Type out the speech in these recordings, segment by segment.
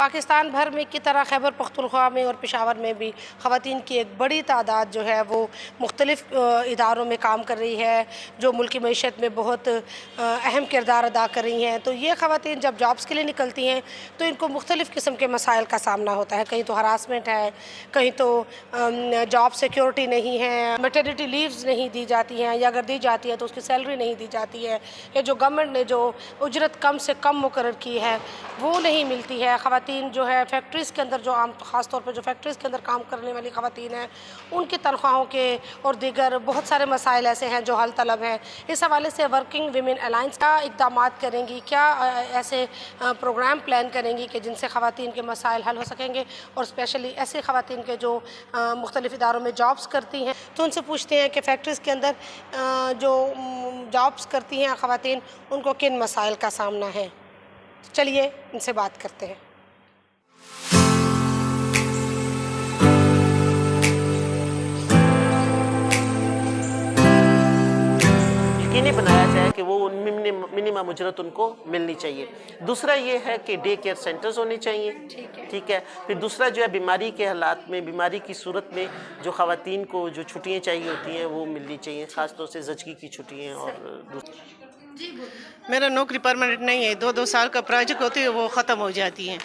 पाकिस्तान भर में की तरह खैबर पख्तूनख्वा में और पेशावर में भी ख़वातीन की एक बड़ी तादाद जो है वो मुख्तलिफ़ इदारों में काम कर रही है, जो मुल्की मईशत में बहुत अहम किरदार अदा कर रही हैं। तो ये ख़वातीन जब जॉब्स के लिए निकलती हैं तो इनको मुख्तलिफ़ किस्म के मसाइल का सामना होता है। कहीं तो हरासमेंट है, कहीं तो जॉब सिक्योरिटी नहीं है, मैटरनिटी लीव्स नहीं दी जाती हैं, या अगर दी जाती है तो उसकी सैलरी नहीं दी जाती है, या जो गवर्नमेंट ने जो उजरत कम से कम मुकर्रर की है वो नहीं मिलती है। ख़वातीन जो है फैक्ट्रीज़ के अंदर, जो आम ख़ास तौर पर जो फैक्ट्रीज़ के अंदर काम करने वाली ख़वातीन हैं, उनकी तनख्वाहों के और दीगर बहुत सारे मसाइल ऐसे हैं जो हल तलब हैं। इस हवाले से वर्किंग वीमेन अलायंस क्या इक़दाम करेंगी, क्या ऐसे प्रोग्राम प्लान करेंगी कि जिनसे ख़वातीन के मसाइल हल हो सकेंगे, और स्पेशली ऐसी ख़वातीन के जो मुख्तलिफ़ इदारों में जॉब्स करती हैं। तो उनसे पूछते हैं कि फ़ैक्ट्रीज़ के अंदर जो जॉब्स करती हैं ख़वातीन, उनको किन मसाइल का सामना है। चलिए इनसे बात करते हैं। यकीनी बनाया जाए कि वो मिनिमम उजरत उनको मिलनी चाहिए। दूसरा ये है कि डे केयर सेंटर्स होने चाहिए, ठीक है। फिर दूसरा जो है बीमारी के हालात में, बीमारी की सूरत में जो ख़वातीन को जो छुट्टियाँ चाहिए होती हैं वो मिलनी चाहिए, ख़ास तौर से ज़चगी की छुट्टियाँ। और मेरा नौकरी परमानेंट नहीं है, 2-2 साल का प्रोजेक्ट होती है, वो ख़त्म हो जाती है।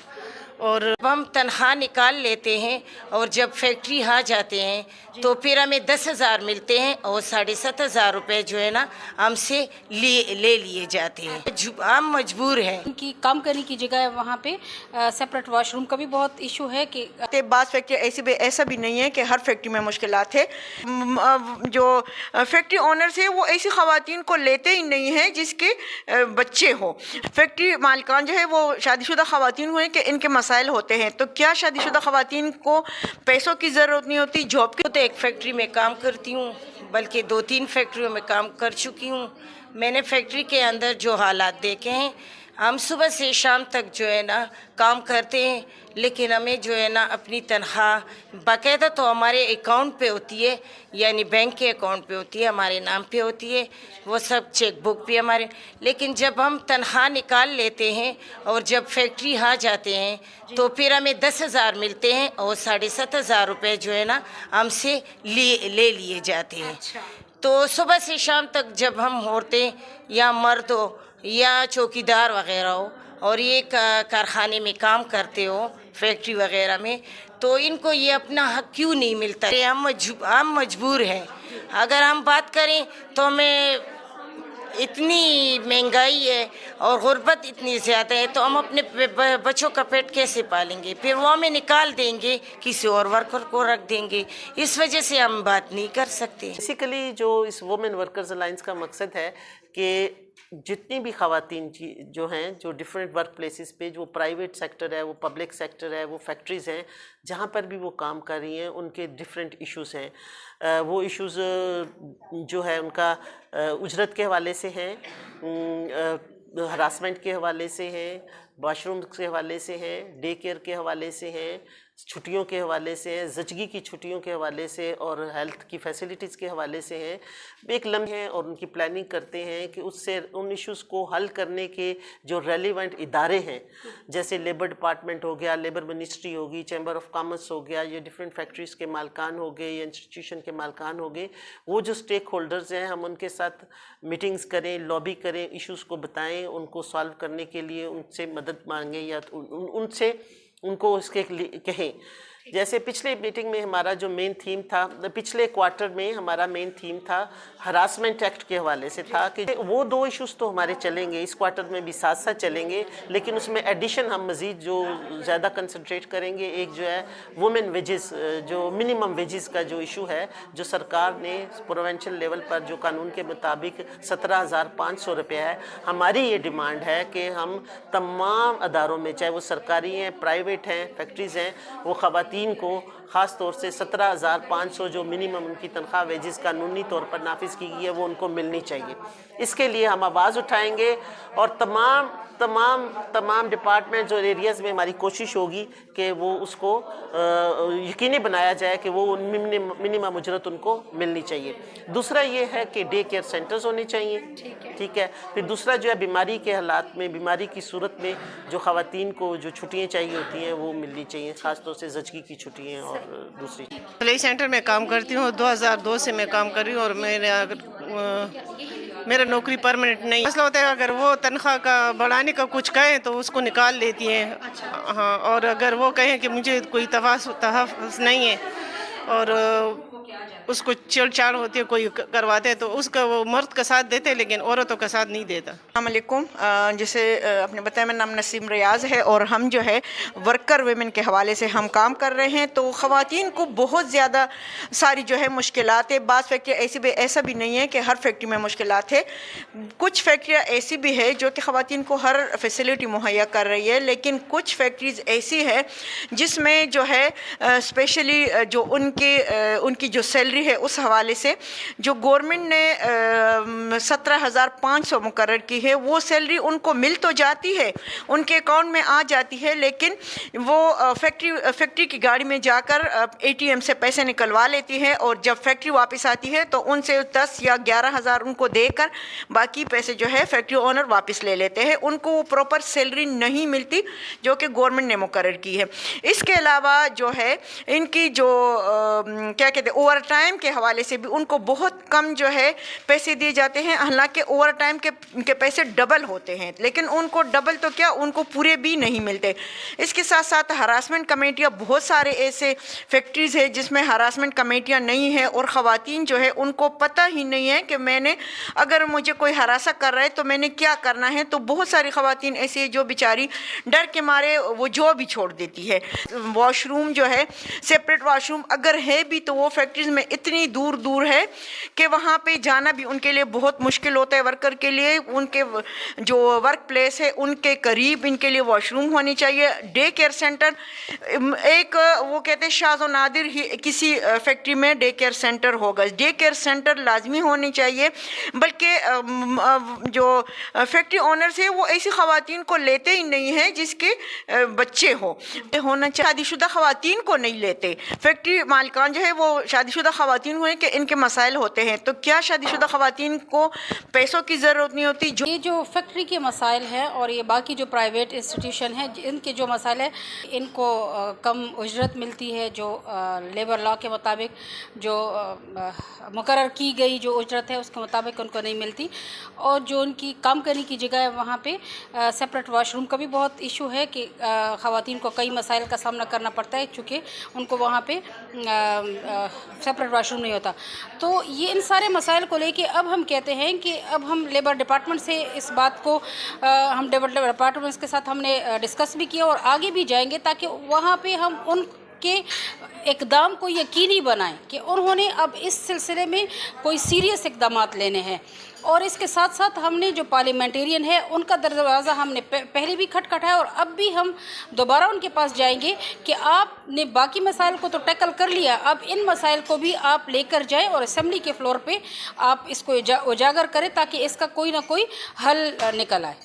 और हम तनख्वाह निकाल लेते हैं और जब फैक्ट्री आ जाते हैं तो फिर हमें 10,000 मिलते हैं और 7,500 रुपये जो है ना हमसे ले लिए जाते हैं। हम मजबूर हैं। उनकी काम करने की जगह वहाँ पे सेपरेट वॉशरूम का भी बहुत इशू है कि बाज़ फैक्ट्री ऐसा भी नहीं है कि हर फैक्ट्री में मुश्किलात है। जो फैक्ट्री ओनर्स है वो ऐसी ख़वातीन को लेते ही नहीं हैं जिसके बच्चे हो। फैक्ट्री मालिकान जो है वो शादीशुदा ख़वातीन हुए कि इनके मसाइल होते हैं। तो क्या शादीशुदा ख़वातीन को पैसों की ज़रूरत नहीं होती जॉब की? तो एक फैक्ट्री में काम करती हूँ, बल्कि 2-3 फैक्ट्रियों में काम कर चुकी हूँ। मैंने फैक्ट्री के अंदर जो हालात देखे हैं, हम सुबह से शाम तक जो है ना काम करते हैं, लेकिन हमें जो है ना अपनी तनख्वाह बाकायदा तो हमारे अकाउंट पे होती है, यानी बैंक के अकाउंट पे होती है, हमारे नाम पे होती है, वो सब चेक बुक भी हमारे। लेकिन जब हम तनख्वाह निकाल लेते हैं और जब फैक्ट्री आ जाते हैं तो फिर हमें 10,000 मिलते हैं और 7,500 रुपये जो है ना हमसे ले लिए जाते हैं। तो सुबह से शाम तक जब हम औरतें या मर्द हो या चौकीदार वगैरह हो और ये कारखाने में काम करते हो, फैक्ट्री वगैरह में, तो इनको ये अपना हक क्यों नहीं मिलता? हम मजबूर हैं। अगर हम बात करें तो हमें इतनी महंगाई है और गुर्बत इतनी ज़्यादा है, तो हम अपने बच्चों का पेट कैसे पालेंगे? फिर वो हमें निकाल देंगे, किसी और वर्कर को रख देंगे। इस वजह से हम बात नहीं कर सकते। बेसिकली जो इस वुमेन वर्कर्स अलायंस का मकसद है कि जितनी भी ख़वातीन जो हैं, जो डिफरेंट वर्क प्लेसेस पे, जो प्राइवेट सेक्टर है, वो पब्लिक सेक्टर है, वो फैक्ट्रीज़ हैं, जहाँ पर भी वो काम कर रही हैं, उनके डिफरेंट इश्यूज़ हैं। वो इश्यूज़ जो है उनका उजरत के हवाले से हैं, हरासमेंट के हवाले से हैं, वाशरूम के हवाले से हैं, डे केयर के हवाले से हैं, छुट्टियों के हवाले से हैं, ज़चगी की छुट्टियों के हवाले से और हेल्थ की फैसिलिटीज़ के हवाले से हैं। एक लम्हे और उनकी प्लानिंग करते हैं कि उससे उन इश्यूज़ को हल करने के जो रेलिवेंट इदारे हैं, जैसे लेबर डिपार्टमेंट हो गया, लेबर मिनिस्ट्री होगी, चैम्बर ऑफ कॉमर्स हो गया, ये डिफरेंट फैक्ट्रीज़ के मालकान हो गए या इंस्टीट्यूशन के मालकान हो गए, वो जो स्टेक होल्डर्स हैं, हम उनके साथ मीटिंग्स करें, लॉबी करें, इश्यूज़ को बताएं, उनको सॉल्व करने के लिए उनसे मदद मांगें या उनसे उनको इसके कहें। जैसे पिछले मीटिंग में हमारा जो मेन थीम था, पिछले क्वार्टर में हमारा मेन थीम था हरासमेंट एक्ट के हवाले से था कि वो 2 इश्यूज़ तो हमारे चलेंगे, इस क्वार्टर में भी साथ साथ चलेंगे, लेकिन उसमें एडिशन हम मज़ीद जो ज़्यादा कंसंट्रेट करेंगे। एक जो है वुमेन वेजेस, जो मिनिमम वेजेस का जो इशू है, जो सरकार ने प्रोविंशियल लेवल पर जो कानून के मुताबिक 17,500 रुपये है, हमारी ये डिमांड है कि हम तमाम अदारों में, चाहे वो सरकारी हैं, प्राइवेट हैं, फैक्ट्रीज़ हैं, वो ख़वातीन ख़वातीन को ख़ास तौर से 17,500 जो मिनिमम उनकी तनख्वाह वेजिस कानूनी तौर पर नाफिज की गई है वो उनको मिलनी चाहिए। इसके लिए हम आवाज़ उठाएंगे और तमाम डिपार्टमेंट और एरियाज़ में हमारी कोशिश होगी कि वो उसको यकीनी बनाया जाए कि वो मिनिमम उजरत उनको मिलनी चाहिए। दूसरा ये है कि डे केयर सेंटर्स होने चाहिए, ठीक है। फिर दूसरा जो है बीमारी के हालात में, बीमारी की सूरत में जो ख़वातीन को जो छुट्टियाँ चाहिए होती हैं वो मिलनी चाहिए, ख़ास तौर से ज़चगी की छुट्टियाँ और दूसरी। प्ले सेंटर में काम करती हूँ, 2002 से मैं काम कर रही हूँ और मेरा नौकरी परमानेंट नहीं। मसला होता है अगर वो तनख्वाह का बढ़ाने का कुछ कहें तो उसको निकाल लेती हैं। हाँ, और अगर वो कहें कि मुझे कोई तहफ़्फ़ुज़ नहीं है और उसको छेड़छाड़ होती है, कोई करवाते हैं तो उसका वो मर्द का साथ देते हैं लेकिन औरतों का साथ नहीं देता। अस्सलाम वालेकुम। जैसे आपने बताया, मेरा नाम नसीम रियाज़ है और हम जो है वर्कर वेमेन के हवाले से हम काम कर रहे हैं। तो ख़वातीन को बहुत ज़्यादा सारी जो है मुश्किलात है। बाज़ फैक्ट्री ऐसा भी नहीं है कि हर फैक्ट्री में मुश्किलात है। कुछ फैक्ट्रियाँ ऐसी भी है जो कि ख़वातीन को हर फैसिलिटी मुहैया कर रही है, लेकिन कुछ फैक्ट्रीज़ ऐसी है जिसमें जो है स्पेशली जो उनकी जो सैलरी है उस हवाले से जो गवर्नमेंट ने 17,500 मुकर्रर की है, वो सैलरी उनको मिल तो जाती है, उनके अकाउंट में आ जाती है, लेकिन वो फैक्ट्री की गाड़ी में जाकर ATM से पैसे निकलवा लेती है और जब फैक्ट्री वापस आती है तो उनसे 10 या 11,000 उनको देकर बाकी पैसे जो है फैक्ट्री ओनर वापस ले लेते हैं। उनको वो प्रॉपर सैलरी नहीं मिलती जो कि गवर्नमेंट ने मुकर्रर की है। इसके अलावा जो है इनकी जो क्या कहते हैं ओवर टाइम के हवाले से भी उनको बहुत कम जो है पैसे दिए जाते हैं। हालांकि ओवर टाइम के पैसे डबल होते हैं, लेकिन उनको डबल तो क्या, उनको पूरे भी नहीं मिलते। इसके साथ साथ हरासमेंट कमेटियाँ, बहुत सारे ऐसे फैक्ट्रीज़ है जिसमें हरासमेंट कमेटियाँ नहीं है और ख़वातीन जो है उनको पता ही नहीं है कि मैंने अगर मुझे कोई हरासा कर रहा है तो मैंने क्या करना है। तो बहुत सारी ख़वातीन ऐसी है जो बेचारी डर के मारे वो जॉब भी छोड़ देती है। वॉशरूम जो है सेपरेट वॉशरूम अगर है भी तो वो फैक्ट्रीज़ में इतनी दूर है कि वहाँ पे जाना भी उनके लिए बहुत मुश्किल होता है। वर्कर के लिए उनके जो वर्क प्लेस है उनके करीब इनके लिए वॉशरूम होनी चाहिए। डे केयर सेंटर एक वो कहते हैं शाज़ो नादिर ही किसी फैक्ट्री में डे केयर सेंटर होगा। डे केयर सेंटर लाजमी होनी चाहिए, बल्कि जो फैक्ट्री ओनर्स है वो ऐसी ख़वातीन को लेते ही नहीं है जिसके बच्चे होना चाहिए। शादीशुदा ख़वातीन को नहीं लेते। फैक्ट्री मालिकान जो है वो शादीशुदा ख़वातीन हुए कि इनके मसाइल होते हैं, तो क्या शादीशुदा ख़वातीन को पैसों की ज़रूरत नहीं होती? ये जो फैक्ट्री के मसाइल हैं और ये बाकी जो प्राइवेट इंस्टीट्यूशन हैं इनके जो मसाइल है, इनको कम उजरत मिलती है जो लेबर लॉ के मुताबिक जो मुकर्रर की गई जो उजरत है उसके मुताबिक उनको नहीं मिलती। और जो उनकी काम करने की जगह है वहाँ पे सेपरेट वॉशरूम का भी बहुत इशू है कि ख़वातीन को कई मसाइल का सामना करना पड़ता है चूँकि उनको वहाँ पे सेपरेट वॉशरूम नहीं होता। तो ये इन सारे मसाइल को लेके अब हम कहते हैं कि अब हम लेबर डिपार्टमेंट से इस बात को हम लेबर डिपार्टमेंट के साथ हमने डिस्कस भी किया और आगे भी जाएंगे ताकि वहाँ पे हम उनके इक़दाम को यकीनी बनाएं कि उन्होंने अब इस सिलसिले में कोई सीरियस इक़दाम लेने हैं। और इसके साथ साथ हमने जो पार्लियामेंटेरियन है उनका दरवाज़ा हमने पहले भी खटखटाया और अब भी हम दोबारा उनके पास जाएंगे कि आपने बाकी मसाइल को तो टैकल कर लिया, अब इन मसाइल को भी आप लेकर जाएं और असेंबली के फ्लोर पे आप इसको उजागर करें ताकि इसका कोई ना कोई हल निकल आए।